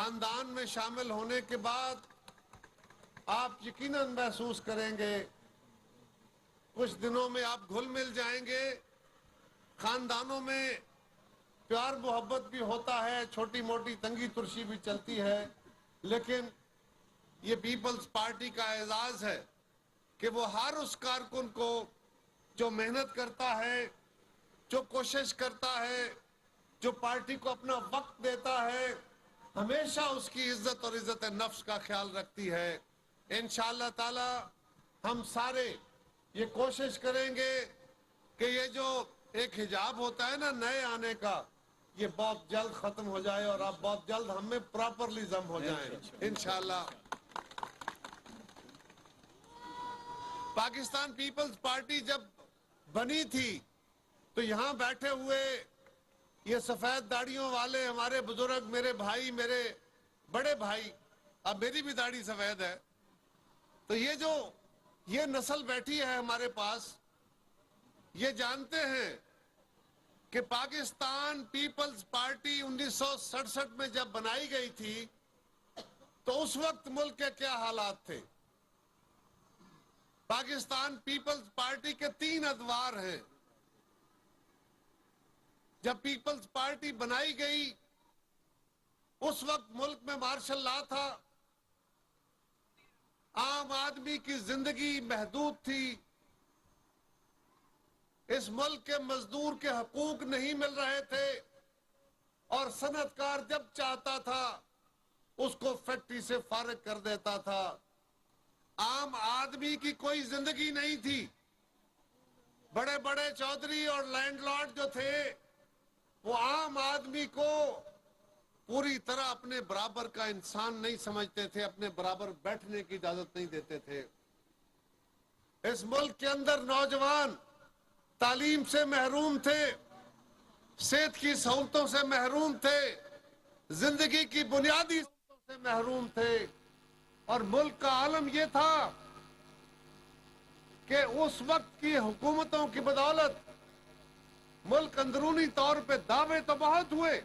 خاندان میں شامل ہونے کے بعد آپ یقیناً محسوس کریں گے، کچھ دنوں میں آپ گھل مل جائیں گے۔ خاندانوں میں پیار محبت بھی ہوتا ہے، چھوٹی موٹی تنگی ترشی بھی چلتی ہے، لیکن یہ پیپلز پارٹی کا اعزاز ہے کہ وہ ہر اس کارکن کو جو محنت کرتا ہے، جو کوشش کرتا ہے، جو پارٹی کو اپنا وقت دیتا ہے، ہمیشہ اس کی عزت اور عزت نفس کا خیال رکھتی ہے۔ انشاءاللہ تعالی ہم سارے یہ کوشش کریں گے کہ یہ جو ایک حجاب ہوتا ہے نا نئے آنے کا، یہ بہت جلد ختم ہو جائے اور آپ بہت جلد ہم میں پراپرلی ضم ہو جائیں انشاءاللہ۔ پاکستان پیپلز پارٹی جب بنی تھی تو یہاں بیٹھے ہوئے یہ سفید داڑیوں والے ہمارے بزرگ، میرے بھائی، میرے بڑے بھائی، اب میری بھی داڑھی سفید ہے، تو یہ نسل بیٹھی ہے ہمارے پاس، یہ جانتے ہیں کہ پاکستان پیپلز پارٹی 1967 میں جب بنائی گئی تھی تو اس وقت ملک کے کیا حالات تھے۔ پاکستان پیپلز پارٹی کے 3 ادوار ہیں۔ جب پیپلز پارٹی بنائی گئی اس وقت ملک میں مارشل لا تھا، عام آدمی کی زندگی محدود تھی، اس ملک کے مزدور کے حقوق نہیں مل رہے تھے، اور صنعت کار جب چاہتا تھا اس کو فیکٹری سے فارغ کر دیتا تھا۔ عام آدمی کی کوئی زندگی نہیں تھی۔ بڑے بڑے چودھری اور لینڈ لارڈ جو تھے وہ عام آدمی کو پوری طرح اپنے برابر کا انسان نہیں سمجھتے تھے، اپنے برابر بیٹھنے کی اجازت نہیں دیتے تھے۔ اس ملک کے اندر نوجوان تعلیم سے محروم تھے، صحت کی سہولتوں سے محروم تھے، زندگی کی بنیادی سہولتوں سے محروم تھے، اور ملک کا عالم یہ تھا کہ اس وقت کی حکومتوں کی بدولت ملک اندرونی طور پہ دعوے تو بہت ہوئے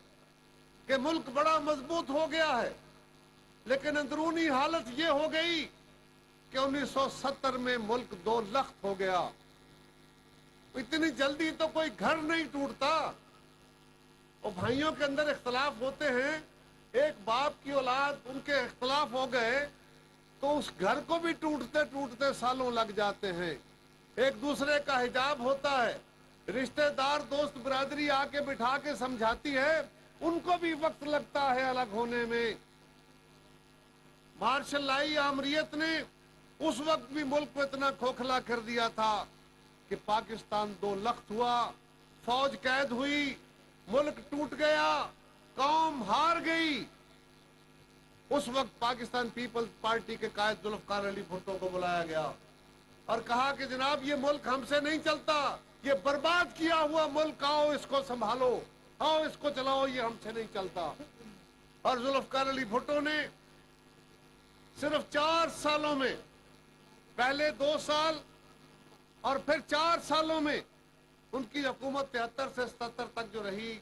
کہ ملک بڑا مضبوط ہو گیا ہے، لیکن اندرونی حالت یہ ہو گئی کہ 1970 میں ملک 2 لخت ہو گیا۔ اتنی جلدی تو کوئی گھر نہیں ٹوٹتا، اور بھائیوں کے اندر اختلاف ہوتے ہیں، ایک باپ کی اولاد ان کے اختلاف ہو گئے تو اس گھر کو بھی ٹوٹتے ٹوٹتے سالوں لگ جاتے ہیں۔ ایک دوسرے کا حجاب ہوتا ہے، رشتہ دار دوست برادری آ کے بٹھا کے سمجھاتی ہے، ان کو بھی وقت لگتا ہے الگ ہونے میں۔ مارشل لائی آمریت نے اس وقت بھی ملک کو اتنا کھوکھلا کر دیا تھا کہ پاکستان 2 لخت ہوا، فوج قید ہوئی، ملک ٹوٹ گیا، قوم ہار گئی۔ اس وقت پاکستان پیپلز پارٹی کے قائد ذوالفقار علی بھٹو کو بلایا گیا اور کہا کہ جناب یہ ملک ہم سے نہیں چلتا، یہ برباد کیا ہوا ملک، آؤ اس کو سنبھالو، آؤ اس کو چلاؤ، یہ ہم سے نہیں چلتا۔ اور ذوالفقار علی بھٹو نے صرف 4 سالوں میں، پہلے 2 سال اور پھر 4 سالوں میں، ان کی حکومت 73 سے 77 تک جو رہی،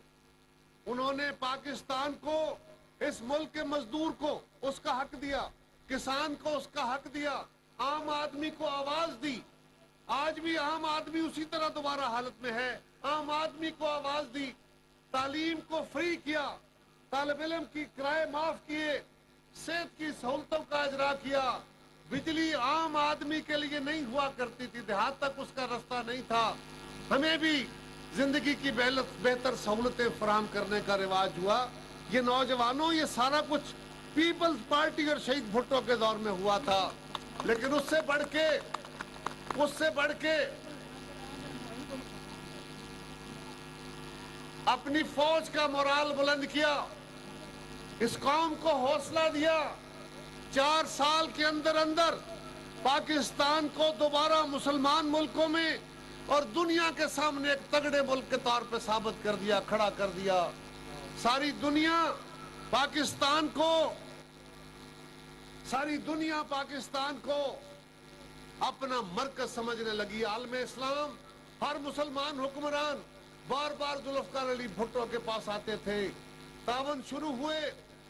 انہوں نے پاکستان کو، اس ملک کے مزدور کو اس کا حق دیا، کسان کو اس کا حق دیا، عام آدمی کو آواز دی۔ آج بھی عام آدمی اسی طرح دوبارہ حالت میں ہے، عام آدمی کو آواز دی، تعلیم کو فری کیا، طالب علم کی کرائے معاف کیے، صحت کی سہولتوں کا اجرا کیا۔ بجلی عام آدمی کے لیے نہیں ہوا کرتی تھی، دیہات تک اس کا رستہ نہیں تھا، ہمیں بھی زندگی کی بہتر سہولتیں فراہم کرنے کا رواج ہوا۔ یہ نوجوانوں، یہ سارا کچھ پیپلز پارٹی اور شہید بھٹو کے دور میں ہوا تھا، لیکن اس سے بڑھ کے اپنی فوج کا مورال بلند کیا، اس قوم کو حوصلہ دیا۔ 4 سال کے اندر پاکستان کو دوبارہ مسلمان ملکوں میں اور دنیا کے سامنے ایک تگڑے ملک کے طور پہ ثابت کر دیا، کھڑا کر دیا۔ ساری دنیا پاکستان کو اپنا مرکز سمجھنے لگی۔ عالم اسلام، ہر مسلمان حکمران بار بار ذوالفقار علی بھٹو کے پاس آتے تھے، تعاون شروع ہوئے،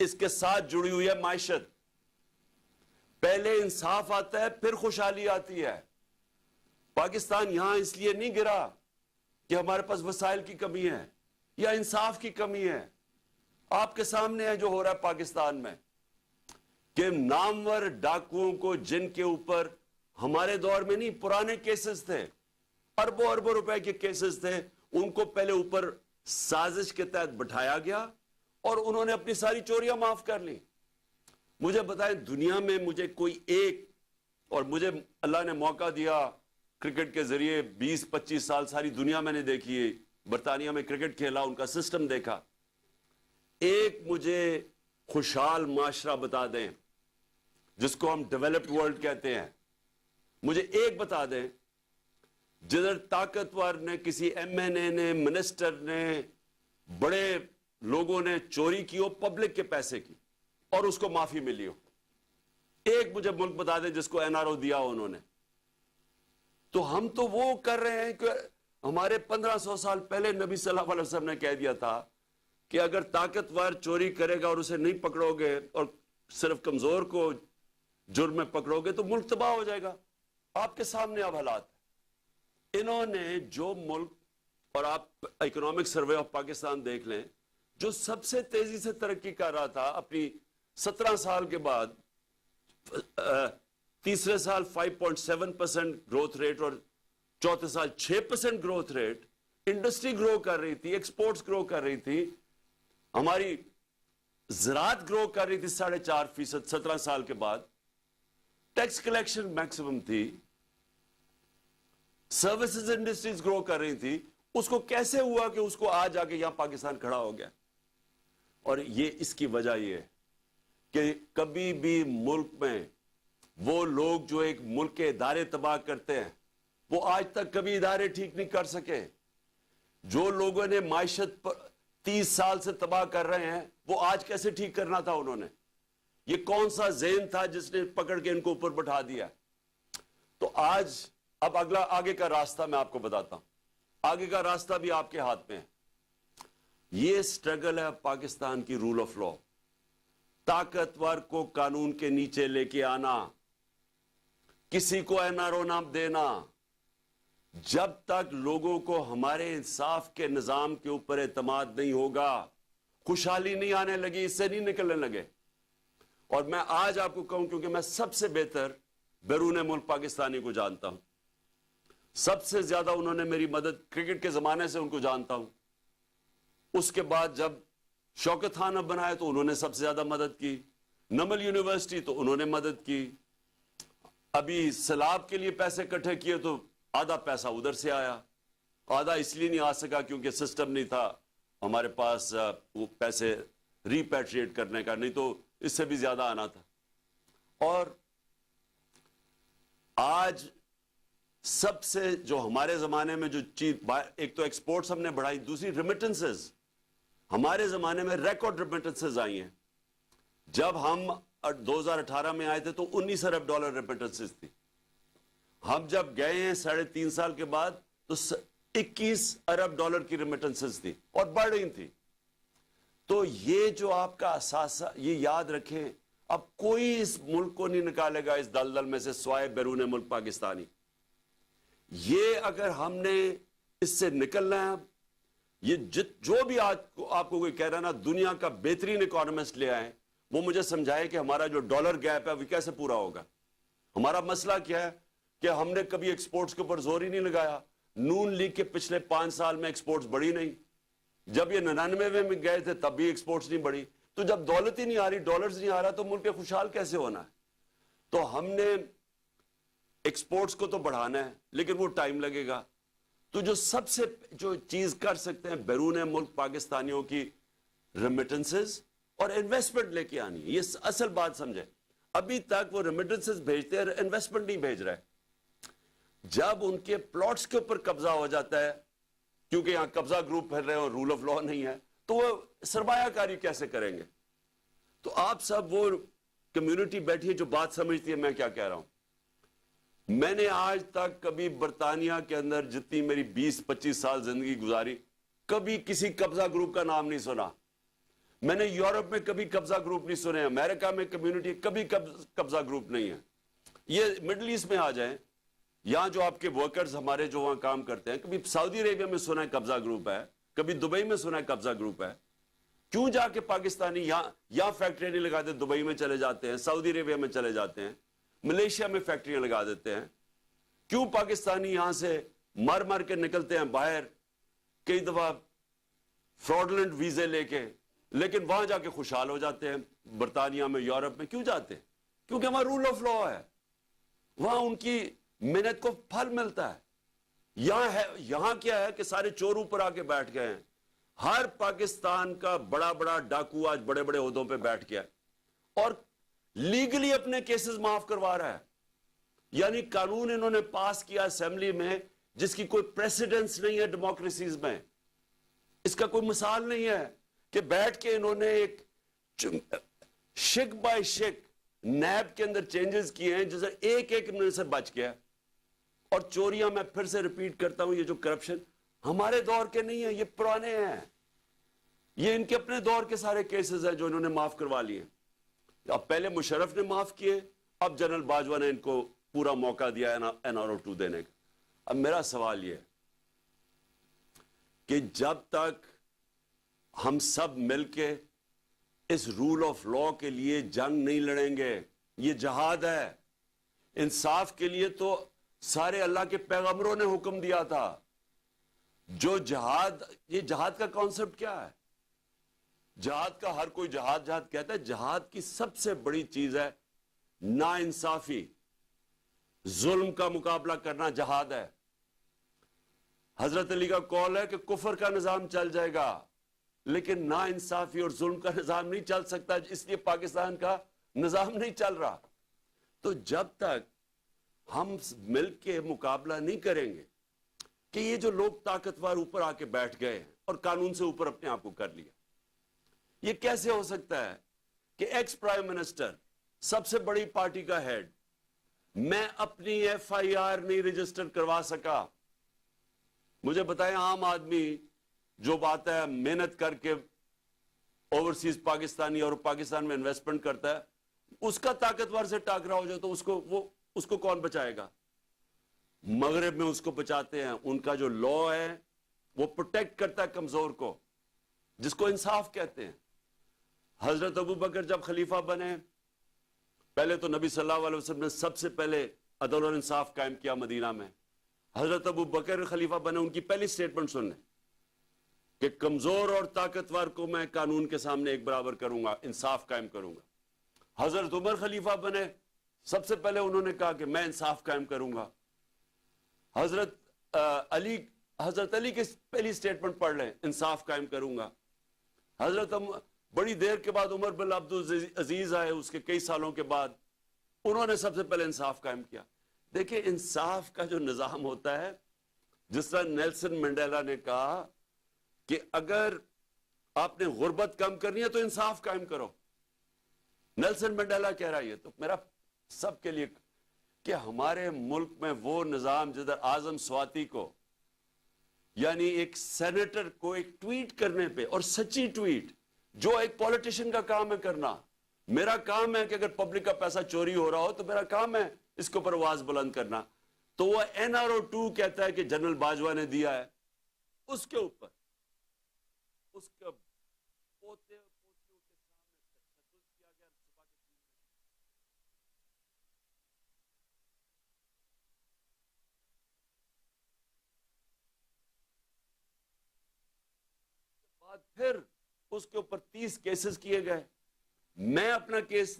اس کے ساتھ جڑی ہوئی ہے معیشت. پہلے انصاف آتا ہے پھر خوشحالی آتی ہے. پاکستان یہاں اس لیے نہیں گرا کہ ہمارے پاس وسائل کی کمی ہے یا انصاف کی کمی ہے. آپ کے سامنے ہے جو ہو رہا ہے پاکستان میں کہ نامور ڈاکوؤں کو, جن کے اوپر ہمارے دور میں نہیں پرانے کیسز تھے, اربوں اربوں روپے کے کیسز تھے, ان کو پہلے اوپر سازش کے تحت بٹھایا گیا اور انہوں نے اپنی ساری چوریاں معاف کر لی. مجھے بتائیں دنیا میں مجھے کوئی ایک, اور مجھے اللہ نے موقع دیا کرکٹ کے ذریعے 20-25 سال ساری دنیا میں نے دیکھی ہے, برطانیہ میں کرکٹ کھیلا, ان کا سسٹم دیکھا, ایک مجھے خوشحال معاشرہ بتا دیں جس کو ہم ڈیولپڈ ورلڈ کہتے ہیں, مجھے ایک بتا دیں جدھر طاقتور نے, کسی ایم این اے نے, منسٹر نے, بڑے لوگوں نے چوری کی ہو پبلک کے پیسے کی اور اس کو معافی ملی ہو. ایک مجھے ملک بتا دیں جس کو این آر او دیا ہو انہوں نے. تو ہم تو وہ کر رہے ہیں کہ ہمارے 1500 سال پہلے نبی صلی اللہ علیہ وسلم نے کہہ دیا تھا کہ اگر طاقتور چوری کرے گا اور اسے نہیں پکڑو گے اور صرف کمزور کو جرم میں پکڑو گے تو ملک تباہ ہو جائے گا. آپ کے سامنے اب حالات ہیں. انہوں نے جو ملک, اور آپ اکنامک سروے آف پاکستان دیکھ لیں, جو سب سے تیزی سے ترقی کر رہا تھا اپنی 17 سال کے بعد, تیسرے سال 5.7% گروتھ ریٹ اور چوتھے سال 6% گروتھ ریٹ, انڈسٹری گرو کر رہی تھی, ایکسپورٹس گرو کر رہی تھی, ہماری زراعت گرو کر رہی تھی 4.5% 17 سال کے بعد, ٹیکس کلیکشن میکسیمم تھی, سروسز انڈسٹریز گرو کر رہی تھی. اس کو کیسے ہوا کہ اس کو آج آ کے یہاں پاکستان کھڑا ہو گیا؟ اور یہ اس کی وجہ یہ ہے کہ کبھی بھی ملک میں وہ لوگ جو ایک ملک کے ادارے تباہ کرتے ہیں وہ آج تک کبھی ادارے ٹھیک نہیں کر سکے. جو لوگوں نے معیشت پر 30 سال سے تباہ کر رہے ہیں وہ آج کیسے ٹھیک کرنا تھا انہوں نے؟ یہ کون سا ذہن تھا جس نے پکڑ کے ان کو اوپر بٹھا دیا؟ تو آج اب آگے کا راستہ میں آپ کو بتاتا ہوں. آگے کا راستہ بھی آپ کے ہاتھ میں ہے. یہ سٹرگل ہے پاکستان کی رول آف لا, طاقتور کو قانون کے نیچے لے کے آنا, کسی کو این آر او نام دینا. جب تک لوگوں کو ہمارے انصاف کے نظام کے اوپر اعتماد نہیں ہوگا, خوشحالی نہیں آنے لگی, اس سے نہیں نکلنے لگے. اور میں آج آپ کو کہوں کیونکہ میں سب سے بہتر بیرون ملک پاکستانی کو جانتا ہوں, سب سے زیادہ انہوں نے میری مدد کرکٹ کے زمانے سے ان کو جانتا ہوں. اس کے بعد جب شوکت خان اب بنائے تو انہوں نے سب سے زیادہ مدد کی, نمل یونیورسٹی تو انہوں نے مدد کی, ابھی سیلاب کے لیے پیسے اکٹھے کیے تو آدھا پیسہ ادھر سے آیا, آدھا اس لیے نہیں آ سکا کیونکہ سسٹم نہیں تھا ہمارے پاس وہ پیسے ریپیٹریٹ کرنے کا, نہیں تو اس سے بھی زیادہ آنا تھا. اور آج سب سے جو ہمارے زمانے میں جو چیز, ایک تو ایکسپورٹس ہم نے بڑھائی, دوسری ریمیٹنسز. ہمارے زمانے میں ریکارڈ ریمیٹنسز آئی ہیں. جب ہم 2018 میں آئے تھے تو $19 ارب ریمیٹنسز تھی. ہم جب گئے ہیں 3.5 سال کے بعد تو $21 ارب کی ریمیٹنسز تھی اور بڑھ رہی تھی. تو یہ جو آپ کا اثاثہ, یہ یاد رکھیں, اب کوئی اس ملک کو نہیں نکالے گا اس دلدل میں سے سوائے بیرون ملک پاکستانی. یہ اگر ہم نے اس سے نکلنا ہے, یہ جو بھی آج آپ کو کوئی کہہ رہا ہے نا دنیا کا بہترین اکانومسٹ لے آئے, وہ مجھے سمجھائے کہ ہمارا جو ڈالر گیپ ہے وہ کیسے پورا ہوگا. ہمارا مسئلہ کیا ہے کہ ہم نے کبھی ایکسپورٹس کے اوپر زور ہی نہیں لگایا. نون لیگ کے پچھلے 5 سال میں ایکسپورٹس بڑھی نہیں. جب یہ 99 میں گئے تھے تب بھی ایکسپورٹس نہیں بڑھی. تو جب دولت ہی نہیں آ رہی, ڈالرز نہیں آ رہا, تو ملک خوشحال کیسے ہونا ہے؟ تو ہم نے ایکسپورٹس کو تو بڑھانا ہے لیکن وہ ٹائم لگے گا. تو جو سب سے جو چیز کر سکتے ہیں بیرون ملک پاکستانیوں کی ریمیٹنسز اور انویسٹمنٹ لے کے آنی. یہ اصل بات سمجھے, ابھی تک وہ ریمیٹنسز بھیجتے ہیں, انویسٹمنٹ نہیں بھیج رہے. جب ان کے پلاٹس کے اوپر قبضہ ہو جاتا ہے, کیونکہ یہاں قبضہ گروپ پھیل رہے ہیں اور رول آف لا نہیں ہے, تو وہ سرمایہ کاری کیسے کریں گے؟ تو آپ سب وہ کمیونٹی بیٹھی ہے جو بات سمجھتی ہے میں کیا کہہ رہا ہوں. میں نے آج تک کبھی برطانیہ کے اندر جتنی میری 20-25 سال زندگی گزاری, کبھی کسی قبضہ گروپ کا نام نہیں سنا. میں نے یورپ میں کبھی قبضہ گروپ نہیں سنے, امریکہ میں کمیونٹی کبھی قبضہ گروپ نہیں ہے. یہ مڈل ایسٹ میں آ جائیں, یہاں جو آپ کے ورکرز ہمارے جو وہاں کام کرتے ہیں, کبھی سعودی عربیہ میں سنا ہے قبضہ گروپ ہے, کبھی دبئی میں سنا ہے قبضہ گروپ ہے. کیوں جا کے پاکستانی یہاں فیکٹریاں نہیں لگاتے, دبئی میں چلے جاتے ہیں, سعودی عربیہ میں چلے جاتے ہیں, ملیشیا میں فیکٹریاں لگا دیتے ہیں؟ کیوں پاکستانی یہاں سے مر کے نکلتے ہیں باہر, کئی دفعہ فراڈلنٹ ویزے لے کے, لیکن وہاں جا کے خوشحال ہو جاتے ہیں برطانیہ میں, یورپ میں. کیوں جاتے ہیں؟ کیونکہ وہاں رول آف لا ہے, وہاں ان کی محنت کو پھل ملتا ہے. یہاں کیا ہے کہ سارے چور اوپر آ کے بیٹھ گئے ہیں. ہر پاکستان کا بڑا بڑا ڈاکو آج بڑے بڑے عہدوں پہ بیٹھ گیا اور لیگلی اپنے کیسز معاف کروا رہا ہے. یعنی قانون انہوں نے پاس کیا اسمبلی میں جس کی کوئی پریسیڈنس نہیں ہے ڈیموکریسیز میں. اس کا کوئی مثال نہیں ہے کہ بیٹھ کے انہوں نے ایک شک بائی شک نیب کے اندر چینجز کیے ہیں جسے ایک میں سے بچ گیا. اور چوریاں, میں پھر سے ریپیٹ کرتا ہوں, یہ جو کرپشن ہمارے دور کے نہیں ہیں, یہ پرانے ہیں. یہ ان کے اپنے دور کے سارے کیسز ہیں جو انہوں نے معاف کروا لیے. اب پہلے مشرف نے معاف کیے, اب جنرل باجوہ نے ان کو پورا موقع دیا NRO2 دینے کا. اب میرا سوال یہ ہے کہ جب تک ہم سب مل کے اس رول آف لا کے لیے جنگ نہیں لڑیں گے, یہ جہاد ہے. انصاف کے لیے تو سارے اللہ کے پیغمبروں نے حکم دیا تھا. جو جہاد, یہ جہاد کا کانسیپٹ کیا ہے؟ جہاد کا ہر کوئی جہاد کہتا ہے. جہاد کی سب سے بڑی چیز ہے نا انصافی, ظلم کا مقابلہ کرنا جہاد ہے. حضرت علی کا قول ہے کہ کفر کا نظام چل جائے گا لیکن نا انصافی اور ظلم کا نظام نہیں چل سکتا, اس لیے پاکستان کا نظام نہیں چل رہا. تو جب تک ہم مل کے مقابلہ نہیں کریں گے کہ یہ جو لوگ طاقتور اوپر آ کے بیٹھ گئے ہیں اور قانون سے اوپر اپنے آپ کو کر لیا, یہ کیسے ہو سکتا ہے کہ ایکس پرائم منسٹر, سب سے بڑی پارٹی کا ہیڈ, میں اپنی FIR نہیں رجسٹر کروا سکا. مجھے بتائیں, عام آدمی جو بات ہے محنت کر کے اوورسیز پاکستانی اور پاکستان میں انویسٹمنٹ کرتا ہے, اس کا طاقتور سے ٹاکرا ہو جائے تو اس کو کون بچائے گا؟ مغرب میں اس کو بچاتے ہیں. ان کا جو لا ہے وہ پروٹیکٹ کرتا ہے کمزور کو, جس کو انصاف کہتے ہیں. حضرت ابو بکر جب خلیفہ بنے, پہلے تو نبی صلی اللہ علیہ وسلم نے سب سے پہلے عدل اور انصاف قائم کیا مدینہ میں. حضرت ابو بکر خلیفہ بنے, ان کی پہلی سٹیٹمنٹ سن لیں کہ کمزور اور طاقتور کو میں قانون کے سامنے ایک برابر کروں گا, انصاف قائم کروں گا. حضرت عمر خلیفہ بنے, سب سے پہلے انہوں نے کہا کہ میں انصاف قائم کروں گا. حضرت علی کی پہلی سٹیٹمنٹ پڑھ لیں, انصاف قائم کروں گا. بڑی دیر کے بعد عمر بن عبدالعزیز آئے, اس کے کئی سالوں کے بعد, انہوں نے سب سے پہلے انصاف قائم کیا. دیکھیں انصاف کا جو نظام ہوتا ہے, جس طرح نیلسن منڈیلا نے کہا کہ اگر آپ نے غربت کم کرنی ہے تو انصاف قائم کرو. نیلسن منڈیلا کہہ رہا ہے. یہ تو میرا سب کے لیے کہ ہمارے ملک میں وہ نظام جدھر اعظم سواتی کو, یعنی ایک سینیٹر کو ایک ٹویٹ کرنے پہ, اور سچی ٹویٹ جو ایک پولیٹیشن کا کام ہے کرنا, میرا کام ہے کہ اگر پبلک کا پیسہ چوری ہو رہا ہو تو میرا کام ہے اس کے اوپر آواز بلند کرنا. تو وہ NRO2 کہتا ہے کہ جنرل باجوہ نے دیا ہے, اس کے اوپر اس کا پوتے پوتیوں کے سامنے تشدد کیا گیا. بعد پھر اس کے اوپر 30 کیسز کیے گئے. میں اپنا کیس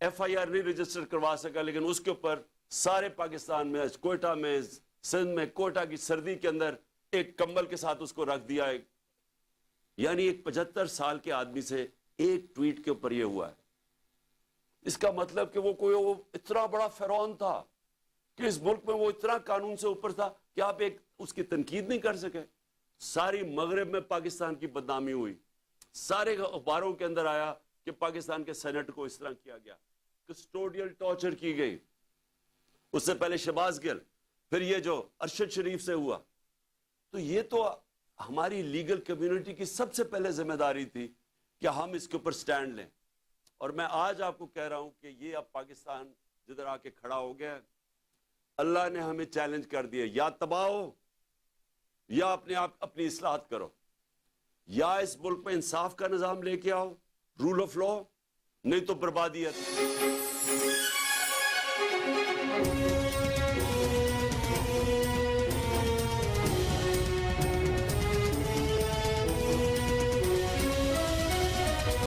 FIR نہیں رجسٹر کروا سکا, لیکن اس کے اوپر سارے پاکستان میں, کوئٹہ میں, سندھ میں, کوئٹہ کی سردی کے اندر ایک کمبل کے ساتھ اس کو رکھ دیا. یعنی ایک 75 سال کے آدمی سے ایک ٹویٹ کے اوپر یہ ہوا ہے. اس کا مطلب کہ وہ اتنا بڑا فرعون تھا کہ اس ملک میں وہ اتنا قانون سے اوپر تھا کہ آپ ایک اس کی تنقید نہیں کر سکے. ساری مغرب میں پاکستان کی بدنامی ہوئی, سارے اخباروں کے اندر آیا کہ پاکستان کے سینٹ کو اس طرح کیا گیا, کسٹوڈیل ٹارچر کی گئی. اس سے پہلے شہباز گل, پھر یہ جو ارشد شریف سے ہوا. تو یہ تو ہماری لیگل کمیونٹی کی سب سے پہلے ذمہ داری تھی کہ ہم اس کے اوپر سٹینڈ لیں. اور میں آج آپ کو کہہ رہا ہوں کہ یہ اب پاکستان جدھر آ کے کھڑا ہو گیا, اللہ نے ہمیں چیلنج کر دیا, یا تباہ ہو یا اپنی اصلاحات کرو, یا اس ملک میں انصاف کا نظام لے کے آؤ, رول آف لا, نہیں تو بربادی ہے.